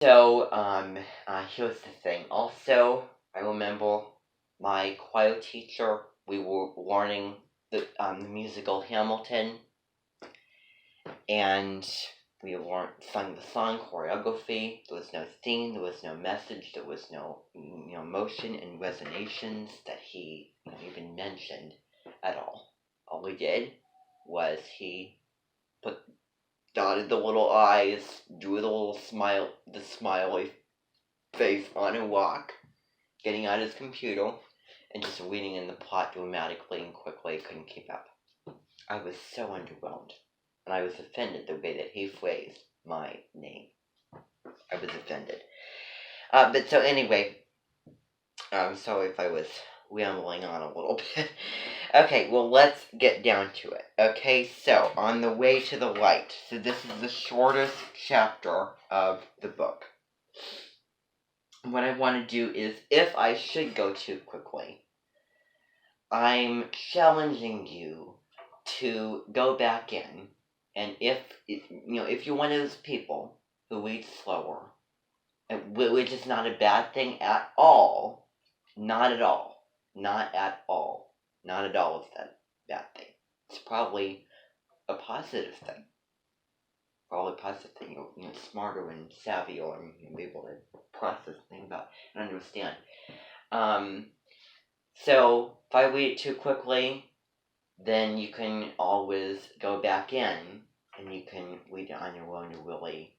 Here's the thing. Also, I remember my choir teacher, we were learning the musical Hamilton, and we learned sung the song choreography. There was no theme, there was no message, there was no motion and resonations that he even mentioned at all. All we did was he put dotted the little eyes, drew the little smile, the smiley face on a rock, getting out his computer, and just reading in the plot dramatically and quickly. Couldn't keep up. I was so underwhelmed, and I was offended the way that he phrased my name. I was offended. But so anyway, I'm sorry if I was rambling on a little bit. Okay, well, let's get down to it. Okay, so on the way to the light. So this is the shortest chapter of the book. What I want to do is, if I should go too quickly, I'm challenging you to go back in, and if you're one of those people who read slower, which is not a bad thing at all, not at all, not at all, not at all is that a bad thing. It's probably a positive thing. Probably a positive thing. You're smarter and savvier and you'll be able to process things about and understand. So if I read it too quickly, then you can always go back in and you can read it on your own to really,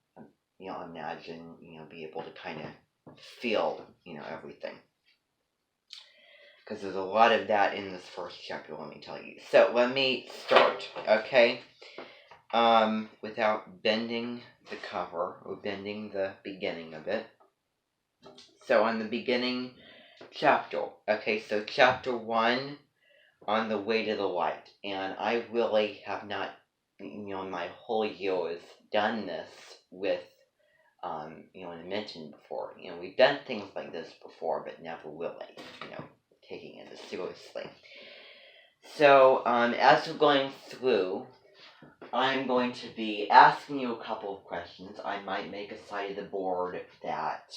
imagine, be able to kind of feel, everything. Because there's a lot of that in this first chapter, let me tell you. So let me start, okay? Without bending the cover or bending the beginning of it. So on the beginning chapter, okay, so chapter 1, on the way to the light. And I really have not, in my whole years, done this with, I mentioned before, we've done things like this before, but never really, taking it seriously. So, as we're going through, I'm going to be asking you a couple of questions. I might make a side of the board that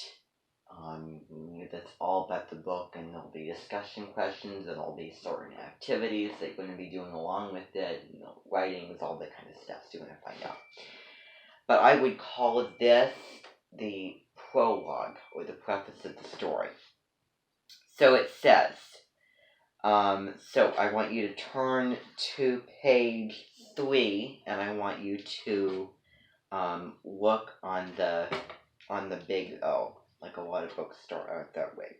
that's all about the book, and there'll be discussion questions, and there'll be certain activities that you're going to be doing along with it, writings, all that kind of stuff, so you're going to find out. But I would call this the prologue, or the preface of the story. So it says, so I want you to turn to page 3, and I want you to look on the big O, like a lot of books start out that way.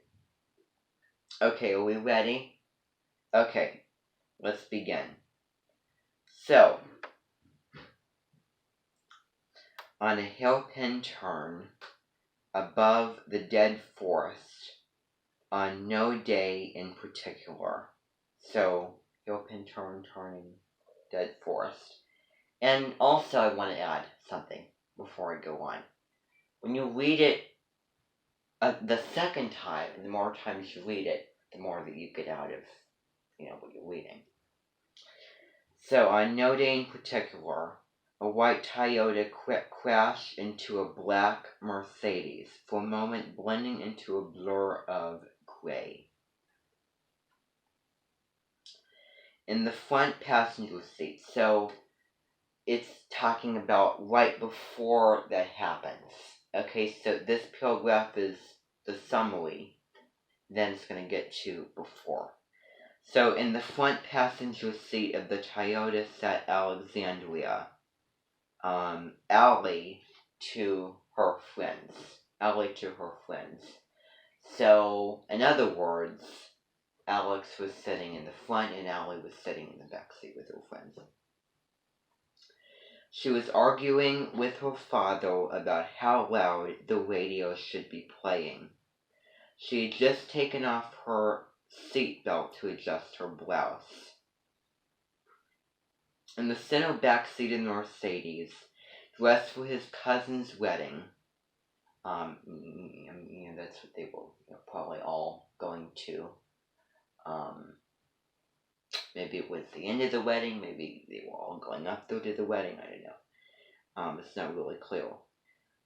Okay, are we ready? Okay, let's begin. So, on a hairpin turn above the dead forest, on no day in particular. So, hairpin turn, turning, dead forest. And also I want to add something before I go on. When you read it the second time, and the more times you read it, the more that you get out of, what you're reading. So on no day in particular, a white Toyota crashed into a black Mercedes, for a moment blending into a blur of gray. In the front passenger seat, so it's talking about right before that happens. Okay, so this paragraph is the summary, then it's going to get to before. So in the front passenger seat of the Toyota sat Alexandria, Allie to her friends. So, in other words, Alex was sitting in the front and Allie was sitting in the back seat with her friends. She was arguing with her father about how loud the radio should be playing. She had just taken off her seatbelt to adjust her blouse. In the center back seat of the Mercedes, dressed for his cousin's wedding, that's what they were probably all going to. Maybe it was the end of the wedding, maybe they were all going up there to the wedding, I don't know. It's not really clear.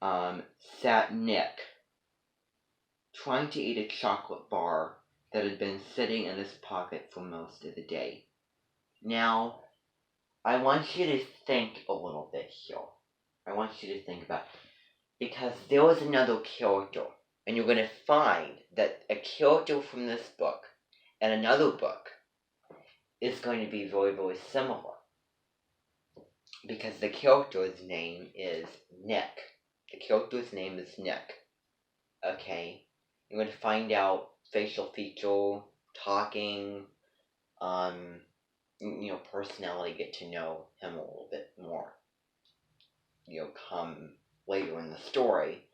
sat Nick, trying to eat a chocolate bar that had been sitting in his pocket for most of the day. Now, I want you to think a little bit here. I want you to think about it, because there was another character, and you're going to find that a character from this book and another book is going to be very, very similar. Because the character's name is Nick. The character's name is Nick. Okay? You're going to find out facial feature, talking, personality, get to know him a little bit more. Come later in the story.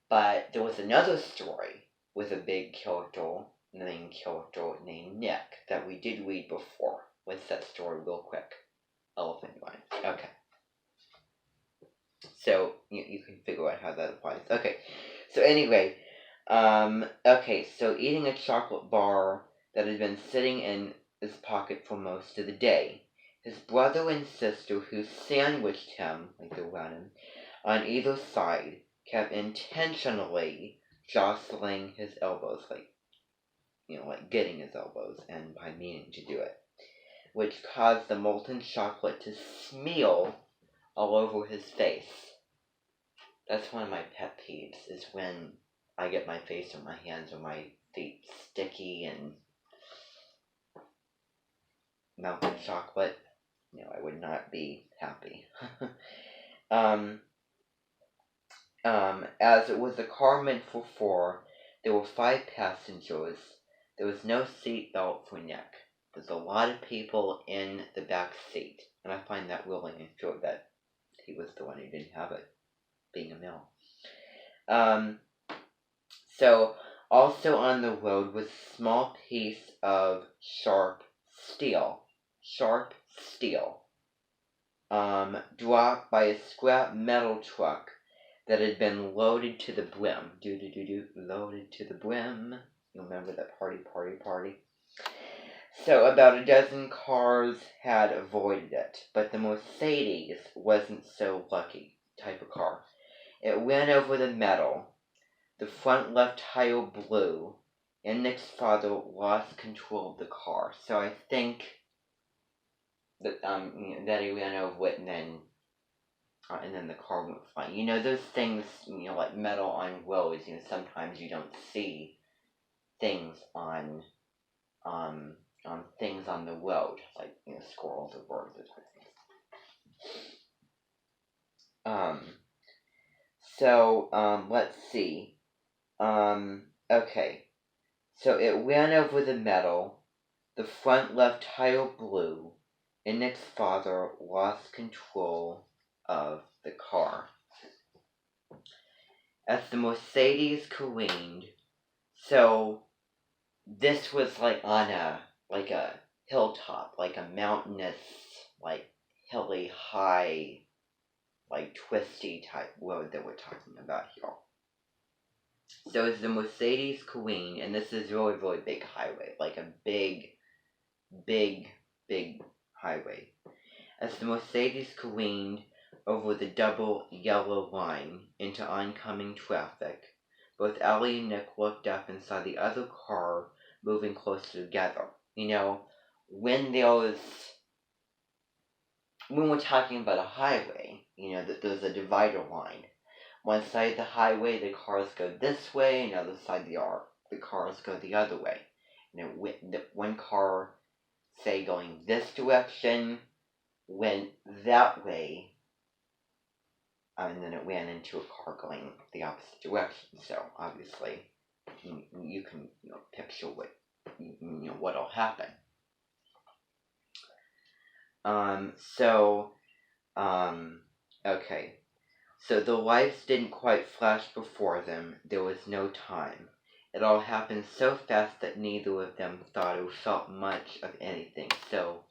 But there was another story with a big character, named Nick, that we did read before. Let's set story real quick. Elephant Wine. Okay. So, you can figure out how that applies. Okay. So anyway, so eating a chocolate bar that had been sitting in his pocket for most of the day. His brother and sister, who sandwiched him, like they ran him, on either side, kept intentionally jostling his elbows, like getting his elbows, and by meaning to do it, which caused the molten chocolate to smear all over his face. That's one of my pet peeves, is when I get my face or my hands or my feet sticky and melted chocolate. I would not be happy. As it was a car meant for 4, there were 5 passengers. There was no seat belt for Nick. There's a lot of people in the back seat, and I find that really unfair that he was the one who didn't have it, being a male. So, also on the road was a small piece of sharp steel, dropped by a scrap metal truck that had been loaded to the brim. Loaded to the brim. You remember that party. So about a dozen cars had avoided it, but the Mercedes wasn't so lucky type of car. It went over the metal. The front left tire blew, and Nick's father lost control of the car. So I think that that he ran over it, and then the car went flying. Those things, like metal on roads. Sometimes you don't see things on things on the road, like squirrels or birds or things. Let's see. Okay. So it ran over the metal. The front left tire blew, and Nick's father lost control of the car. As the Mercedes careened, so this was like on a hilltop, like a mountainous, like hilly, high, like twisty type road that we're talking about here. So as the Mercedes careened, and this is really, really big highway, like a big highway. As the Mercedes careened over the double yellow line into oncoming traffic, both Ellie and Nick looked up and saw the other car moving closer together. When we're talking about a highway, that there's a divider line. One side of the highway, the cars go this way, and the other side, the cars go the other way. One car, say, going this direction, went that way, and then it ran into a car going the opposite direction. So obviously, you can picture what'll happen. Okay. So the lights didn't quite flash before them. There was no time. It all happened so fast that neither of them thought or felt much of anything. So,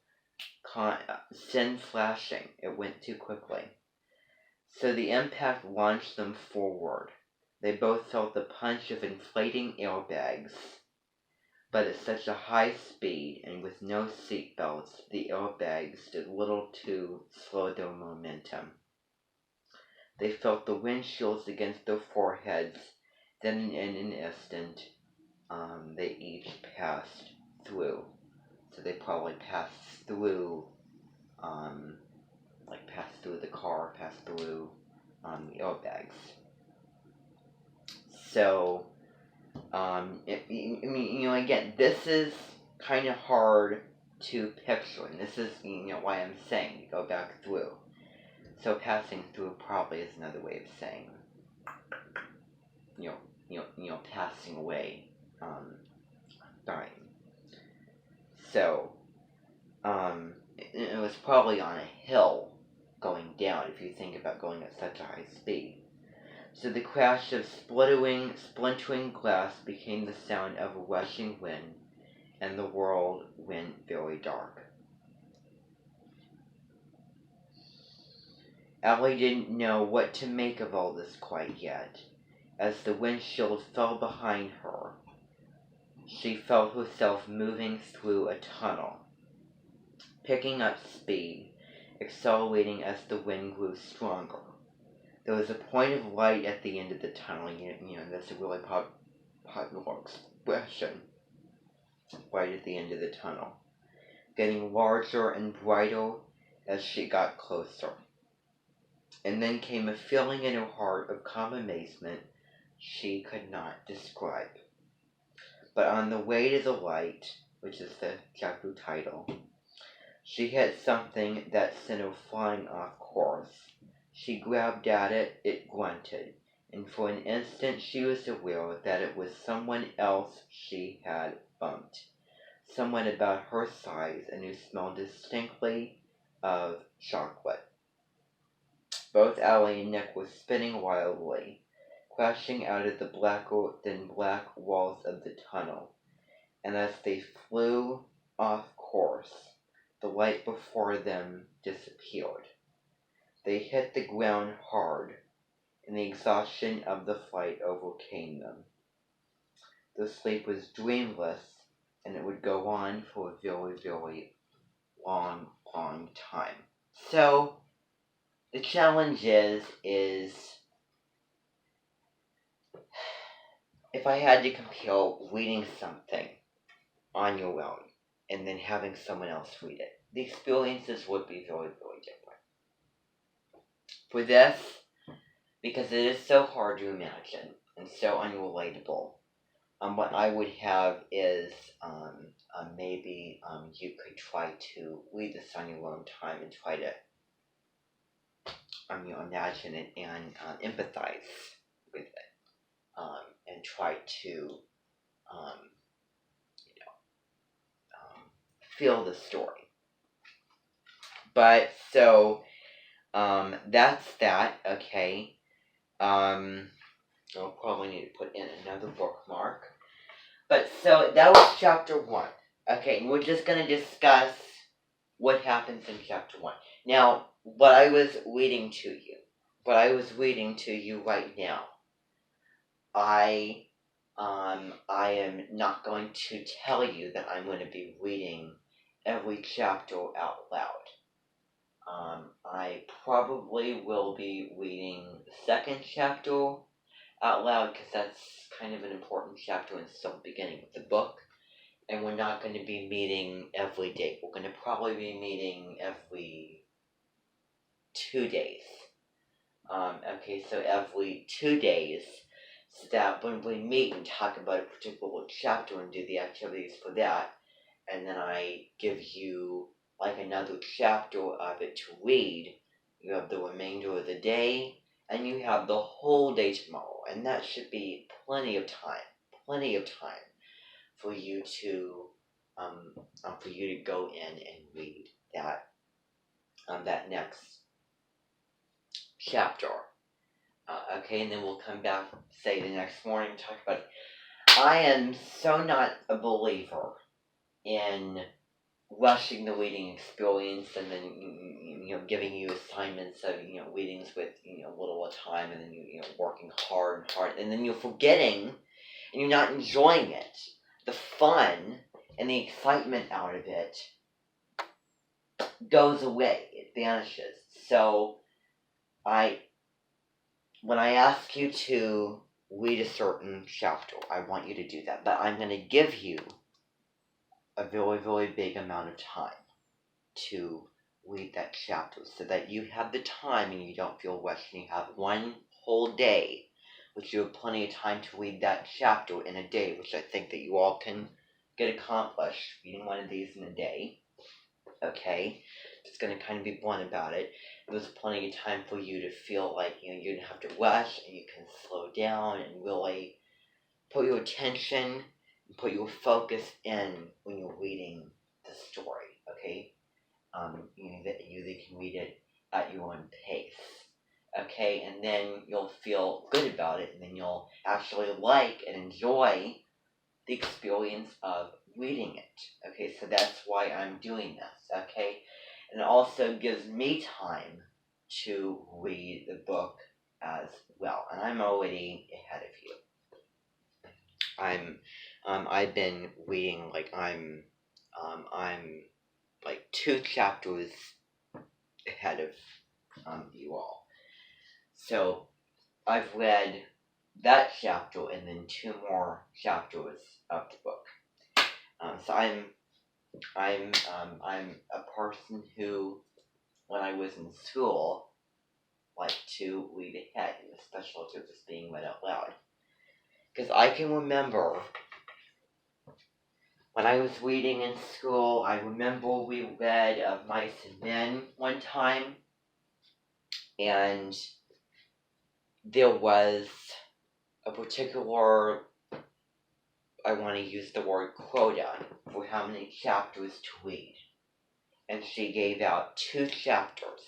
sin flashing, it went too quickly. So the impact launched them forward. They both felt the punch of inflating airbags, but at such a high speed and with no seatbelts, the airbags did little to slow their momentum. They felt the windshields against their foreheads. Then in an instant, they each passed through. So they probably passed through, passed through the car, passed through the airbags. So, again, this is kind of hard to picture, and this is, why I'm saying to go back through. So passing through probably is another way of saying, passing away, dying. So, it was probably on a hill going down, if you think about going at such a high speed. So the crash of splintering glass became the sound of a rushing wind, and the world went very dark. Allie didn't know what to make of all this quite yet. As the windshield fell behind her, she felt herself moving through a tunnel, picking up speed, accelerating as the wind grew stronger. There was a point of light at the end of the tunnel, that's a really popular expression, right at the end of the tunnel, getting larger and brighter as she got closer. And then came a feeling in her heart of calm amazement she could not describe. But on the way to the light, which is the chapter title, she hit something that sent her flying off course. She grabbed at it, it grunted, and for an instant she was aware that it was someone else she had bumped. Someone about her size and who smelled distinctly of chocolate. Both Allie and Nick were spinning wildly, crashing out of the blacker than black walls of the tunnel, and as they flew off course, the light before them disappeared. They hit the ground hard, and the exhaustion of the flight overcame them. The sleep was dreamless, and it would go on for a very, very long, long time. So, the challenge is if I had to compare reading something on your own and then having someone else read it, the experiences would be very, very different. For this, because it is so hard to imagine and so unrelatable, what I would have is maybe you could try to read this on your own time and try to imagine it and empathize with it, and try to feel the story. But so that's that. Okay. I'll probably need to put in another bookmark. But so that was chapter 1. Okay, and we're just going to discuss what happens in chapter 1. Now, what I was reading to you right now, I am not going to tell you that I'm going to be reading every chapter out loud. I probably will be reading the second chapter out loud because that's kind of an important chapter and still the beginning of the book. And we're not going to be meeting every day. We're going to probably be meeting every 2 days. Okay, so every 2 days, so that when we meet and talk about a particular chapter and do the activities for that, and then I give you like another chapter of it to read, you have the remainder of the day, and you have the whole day tomorrow, and that should be plenty of time for you to go in and read that next chapter. Okay, and then we'll come back, say, the next morning and talk about it. I am so not a believer in rushing the reading experience and then, giving you assignments of, readings with, little at a time, and then working hard, and then you're forgetting and you're not enjoying it. The fun and the excitement out of it goes away. It vanishes. So I when I ask you to read a certain chapter, I want you to do that. But I'm going to give you a very, very big amount of time to read that chapter so that you have the time and you don't feel rushed and you have one whole day, which you have plenty of time to read that chapter in a day, which I think that you all can get accomplished reading one of these in a day. Okay? Just going to kind of be blunt about it. There's plenty of time for you to feel like you don't have to rush and you can slow down and really put your attention and put your focus in when you're reading the story. Okay? That they can read it at your own pace. Okay, and then you'll feel good about it, and then you'll actually like and enjoy the experience of reading it. Okay, so that's why I'm doing this. Okay, and it also gives me time to read the book as well, and I'm already ahead of you. I've been reading I'm like 2 chapters ahead of you all. So I've read that chapter and then 2 more chapters of the book. So I'm a person who, when I was in school, liked to read ahead, especially if it was being read out loud. Because I can remember when I was reading in school, I remember we read of Mice and Men one time, and there was a particular, I want to use the word quota for how many chapters to read. And she gave out 2 chapters.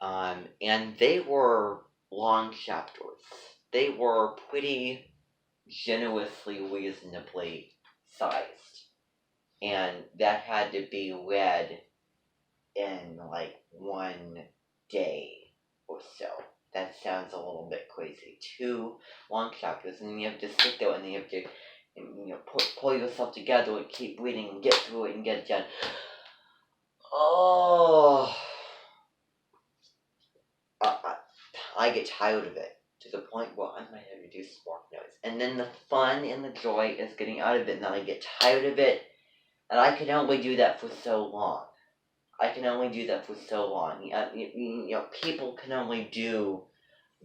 And they were long chapters. They were pretty generously, reasonably sized. And that had to be read in like 1 day or so. That sounds a little bit crazy. 2 long chapters, and then you have to sit there and then you have to pull yourself together and keep reading and get through it and get it done. Oh, I get tired of it to the point where I might have to do spark notes. And then the fun and the joy is getting out of it, and then I get tired of it, and I can only do that for so long. People can only do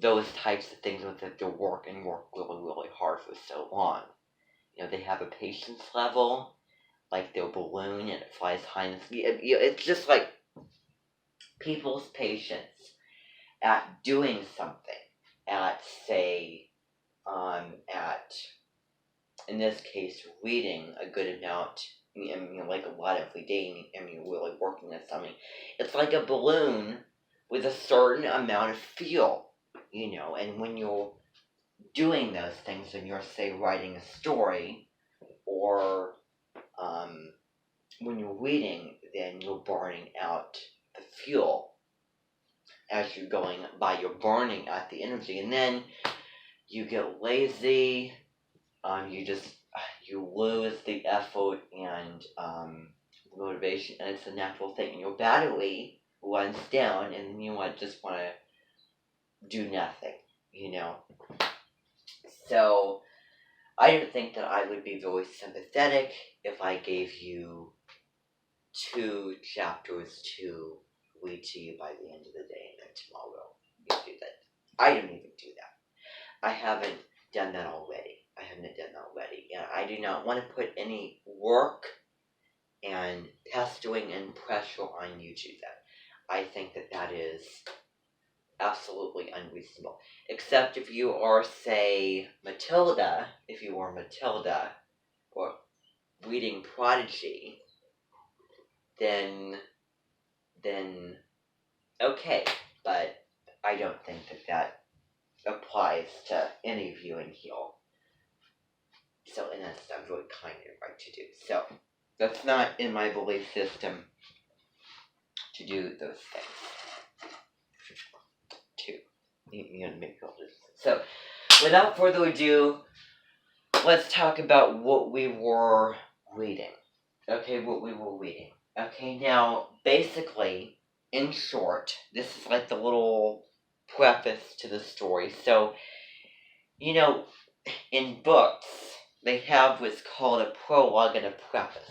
those types of things with their work and work really, really hard for so long. They have a patience level, like their balloon, and it flies high in the sky. It's just like people's patience at doing something, at, say, in this case, reading a good amount, like a lot every day, and really working at something. It's like a balloon with a certain amount of fuel, and when you're doing those things, and you're, say, writing a story, or when you're reading, then you're burning out the fuel as you're going by. You're burning out the energy, and then you get lazy. You lose the effort and motivation, and it's a natural thing. And your battery runs down, and then you just want to do nothing, So I don't think that I would be very sympathetic if I gave you 2 chapters to read to you by the end of the day, and then tomorrow you do that. I don't even do that. I haven't done that already. And I do not want to put any work and pestering and pressure on you to do that. I think that is absolutely unreasonable. Except if you are, say, Matilda, or reading Prodigy, then okay, but I don't think that applies to any of you in here. So, and that's not really kind of right to do. So, that's not in my belief system to do those things. So, without further ado, let's talk about what we were reading. Okay, now, basically, in short, this is like the little preface to the story. So, you know, in books, they have what's called a prologue and a preface.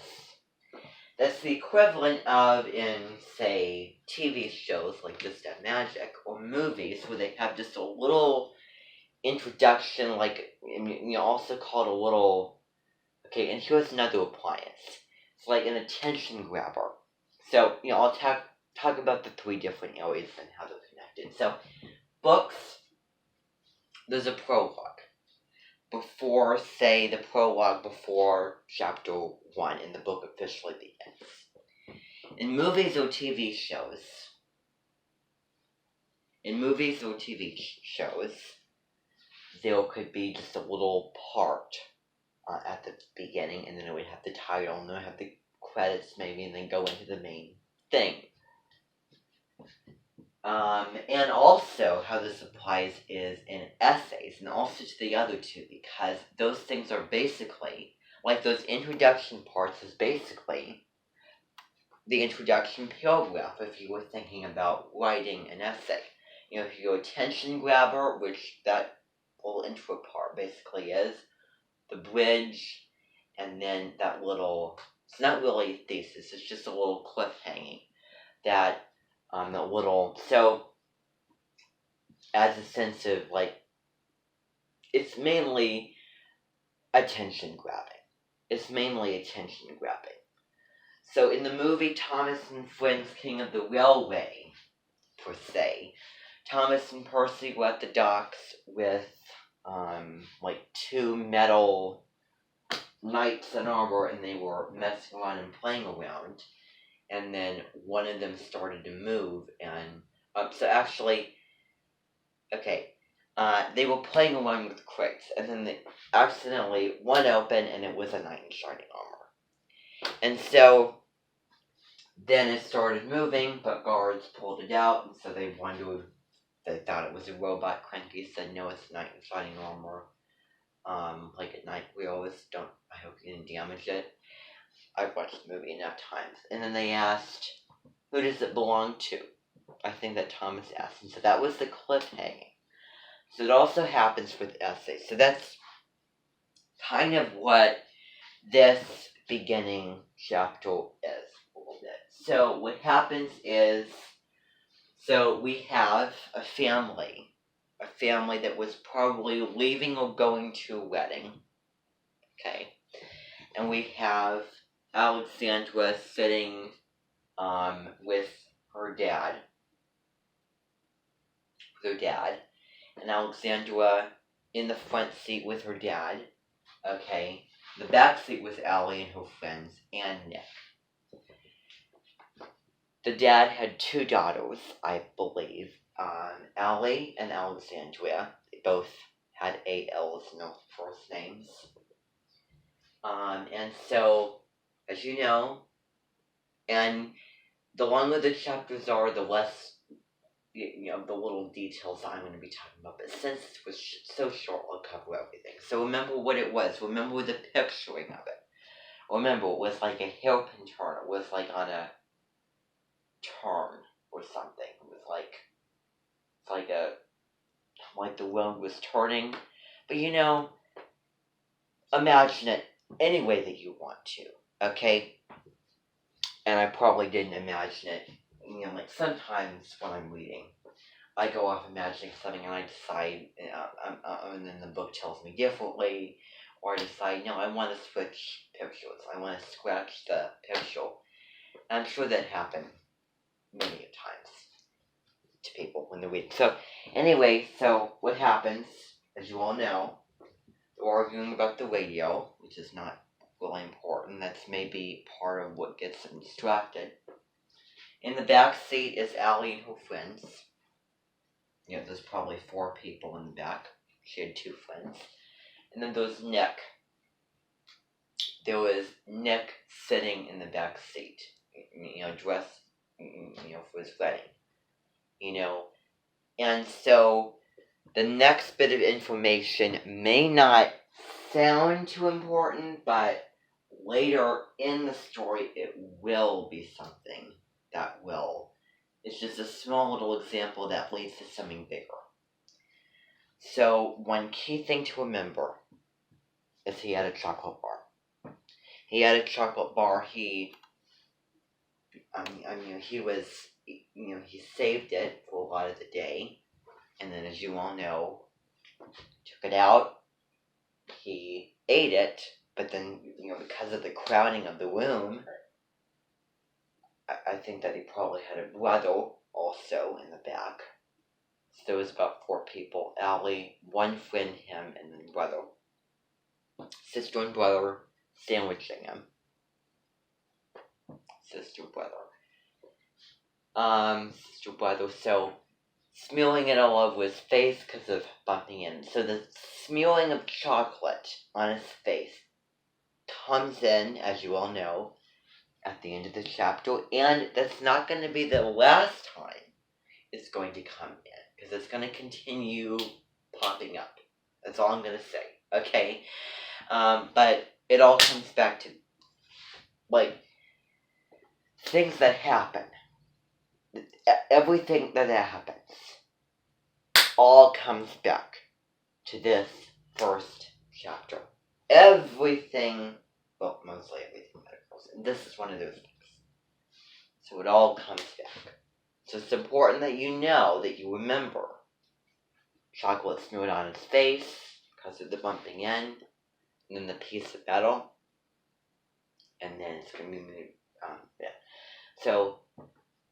That's the equivalent of in, say, TV shows like Just That Magic, or movies where they have just a little introduction, like, also called a little, okay, and here's another appliance. It's like an attention grabber. So, I'll talk about the three different areas and how they're connected. So, books, there's a prologue. Before, say, the prologue before chapter 1 and the book officially begins. In movies or TV shows, there could be just a little part at the beginning, and then it would have the title, and then it would have the credits maybe, and then go into the main thing. And also, how this applies is in essays, and also to the other two, because those things are basically, like those introduction parts is basically the introduction paragraph if you were thinking about writing an essay. If you're attention grabber, which that little intro part basically is, the bridge, and then that little, it's not really a thesis, it's just a little cliffhanging, that little, so, as a sense of, like, it's mainly attention grabbing. So in the movie Thomas and Friends King of the Railway, per se, Thomas and Percy were at the docks with, like, two metal knights in armor, and they were messing around and playing around, and then one of them started to move, and, so actually, okay, they were playing around with crates, and then they accidentally, one opened, and it was a knight in shining armor. And so, then it started moving, but guards pulled it out, and so they thought it was a robot. Cranky said, no, it's a knight in shining armor. Like at night, we always I hope you didn't damage it. I've watched the movie enough times. And then they asked, who does it belong to? I think that Thomas asked, and so that was the cliffhanging. So it also happens with essays. So that's kind of what this beginning chapter is a little bit. So what happens is, so we have a family that was probably leaving or going to a wedding, okay? And we have Alexandra sitting with her dad, and Alexandra in the front seat with her dad, okay? The back seat was Allie and her friends, and Nick. The dad had two daughters, I believe, Allie and Alexandria. They both had A.L.'s in their first names. And so, as you know, and the longer the chapters are, the less, the little details I'm going to be talking about. But since it was so short, I'll cover everything. So remember what it was. Remember the picturing of it. Remember, it was like a hairpin turn. It was like on a turn or something. It was like, like the world was turning. But imagine it any way that you want to, okay? And I probably didn't imagine it, like sometimes when I'm reading, I go off imagining something and I decide, and then the book tells me differently, or I decide, no, I want to switch pictures, I want to scratch the picture. And I'm sure that happened many times to people when they read. So, anyway, so what happens, as you all know, they're arguing about the radio, which is not really important. That's maybe part of what gets them distracted. In the back seat is Allie and her friends. There's probably 4 people in the back. She had 2 friends. And then there's Nick. There was Nick sitting in the back seat, dressed, for his wedding. And so the next bit of information may not sound too important, but later in the story it will be something that will It's just a small little example that leads to something bigger. So one key thing to remember is he had a chocolate bar. He had a chocolate bar. He he saved it for a lot of the day, and then, as you all know, took it out. He ate it, but then, because of the crowding of the room, I think that he probably had a brother also in the back. So there was about 4 people: Allie, one friend, him, and then brother. Sister and brother sandwiching him. Sister, brother. So smearing it all over his face because of bumping in. So the smearing of chocolate on his face comes in, as you all know, at the end of the chapter, and that's not going to be the last time it's going to come in, because it's going to continue popping up. That's all I'm going to say, okay? But it all comes back to, things that happen. Everything that happens all comes back to this first chapter. Everything, well, mostly everything that occurs. And this is one of those things. So it all comes back. So it's important that you know, that you remember. Chocolate smeared on his face because of the bumping in, and then the piece of metal, and then it's going to be So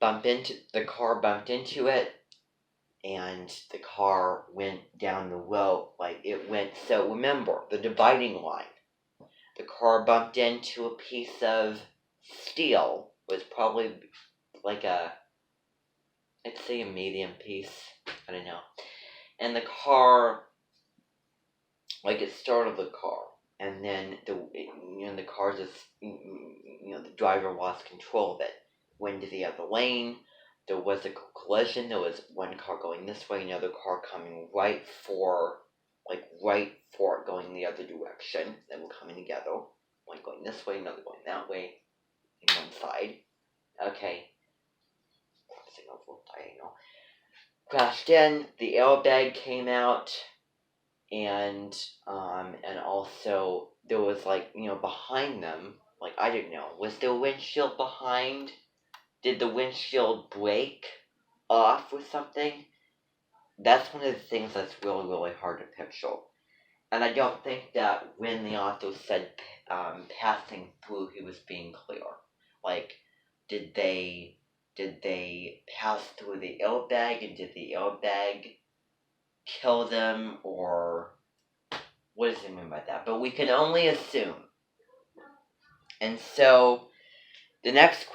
the car bumped into it, and the car went down the road, so remember, the dividing line. The car bumped into a piece of steel, was probably like I'd say a medium piece, I don't know. And the car, it started the car, and then the car just, the driver lost control of it, went to the other lane. There was a collision. There was one car going this way, another car coming right for it, going the other direction. They were coming together. One going this way, another going that way, in one side. Okay. Diagonal. Crashed in. The airbag came out, and also there was behind them. I didn't know. Was there a windshield behind? Did the windshield break off or something? That's one of the things that's really, really hard to picture. And I don't think that when the author said passing through, he was being clear. Did they pass through the airbag, and did the airbag kill them, or what does he mean by that? But we can only assume. And so the next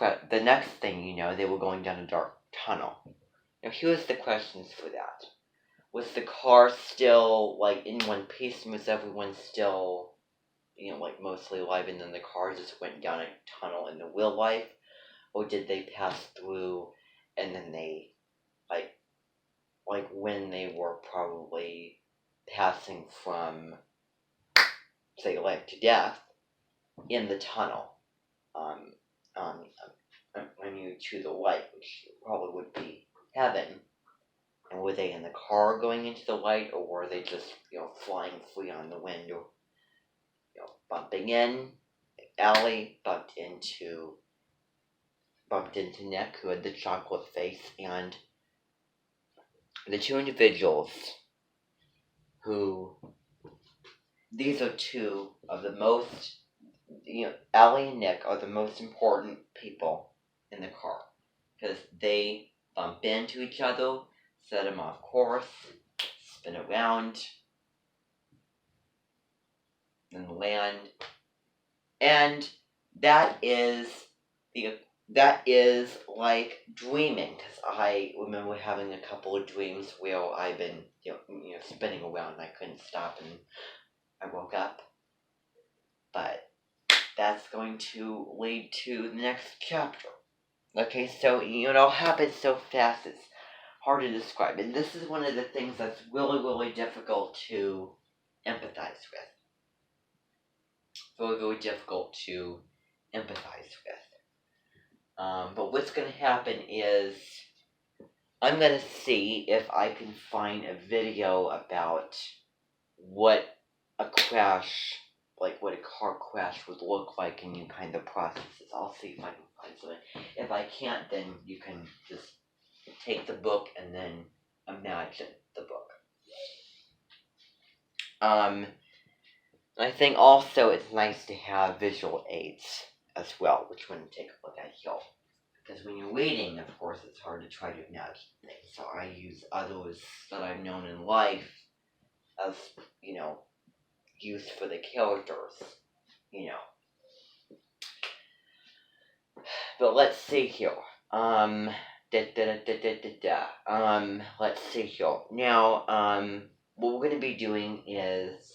thing they were going down a dark tunnel. Now here's the questions for that. Was the car still in one piece, and was everyone still mostly alive, and then the car just went down a tunnel in the real life? Or did they pass through, and then they when they were probably passing from, say, life to death in the tunnel, when you to the light, which probably would be heaven? And were they in the car going into the light, or were they just flying free on the wind, or bumping in? Allie bumped into Nick, who had the chocolate face, and the two individuals who, these are two of the most, Allie and Nick are the most important people in the car, because they bump into each other, set them off course, spin around, then land, and that is like dreaming, because I remember having a couple of dreams where I've been spinning around and I couldn't stop, and I woke up. But that's going to lead to the next chapter. Okay, so it all happens so fast, it's hard to describe, and this is one of the things that's really, really difficult to empathize with. Very, very difficult to empathize with. But what's going to happen is I'm gonna see if I can find a video about what a crash, like what a car crash would look like and you kind of processes. I'll see if I can find something. If I can't, then you can just take the book and then imagine the book. I think also it's nice to have visual aids as well, which we're going to take a look at here. Because when you're reading, of course, it's hard to try to imagine things. So I use others that I've known in life as, use for the characters, But let's see here. Let's see here. Now, what we're going to be doing is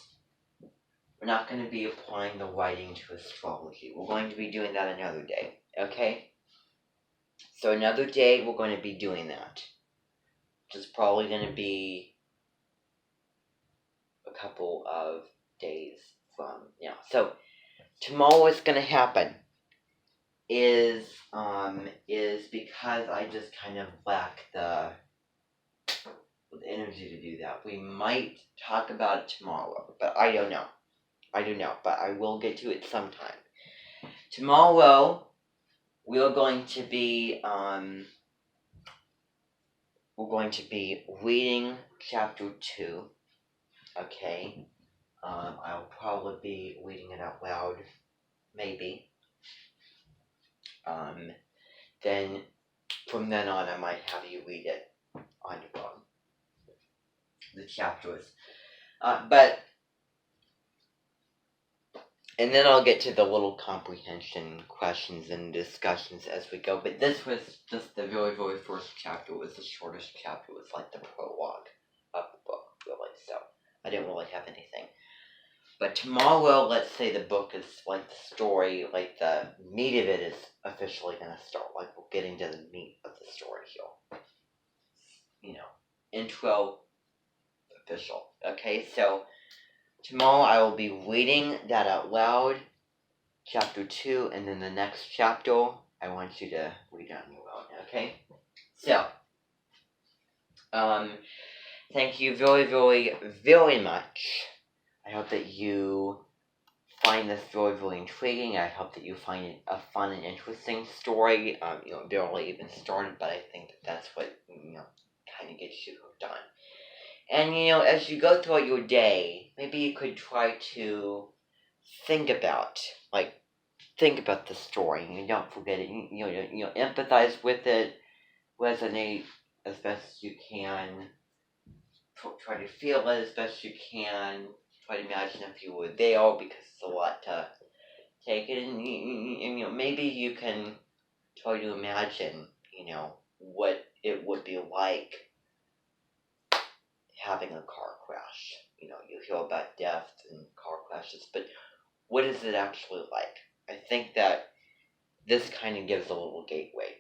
we're not going to be applying the writing to astrology. We're going to be doing that another day, okay? So another day we're going to be doing that. Which is probably going to be a couple of days from now. So tomorrow what's going to happen is because I just kind of lack the energy to do that. We might talk about it tomorrow, but I don't know. But I will get to it sometime. Tomorrow, we are going to be reading chapter 2. Okay. I'll probably be reading it out loud, maybe. Then from then on, I might have you read it on your own. The chapters. And then I'll get to the little comprehension questions and discussions as we go. But this was just the very, very first chapter. It was the shortest chapter. It was like the prologue of the book, really. So I didn't really have anything. But tomorrow, let's say the book is like the story, like the meat of it is officially going to start. Like we're getting to the meat of the story here. Intro, official. Okay, so tomorrow I will be reading that out loud, chapter 2, and then the next chapter I want you to read on your own, okay? So, thank you very, very, very much. I hope that you find this very, very intriguing. I hope that you find it a fun and interesting story. Barely even started, but I think that's what, kind of gets you hooked on. And, as you go throughout your day, maybe you could try to think about the story. You don't forget it. Empathize with it, resonate as best as you can. Try to feel it as best you can. Try to imagine if you were there, because it's a lot to take it. And maybe you can try to imagine, what it would be like having a car crash. You hear about death and car crashes, but what is it actually like? I think that this kind of gives a little gateway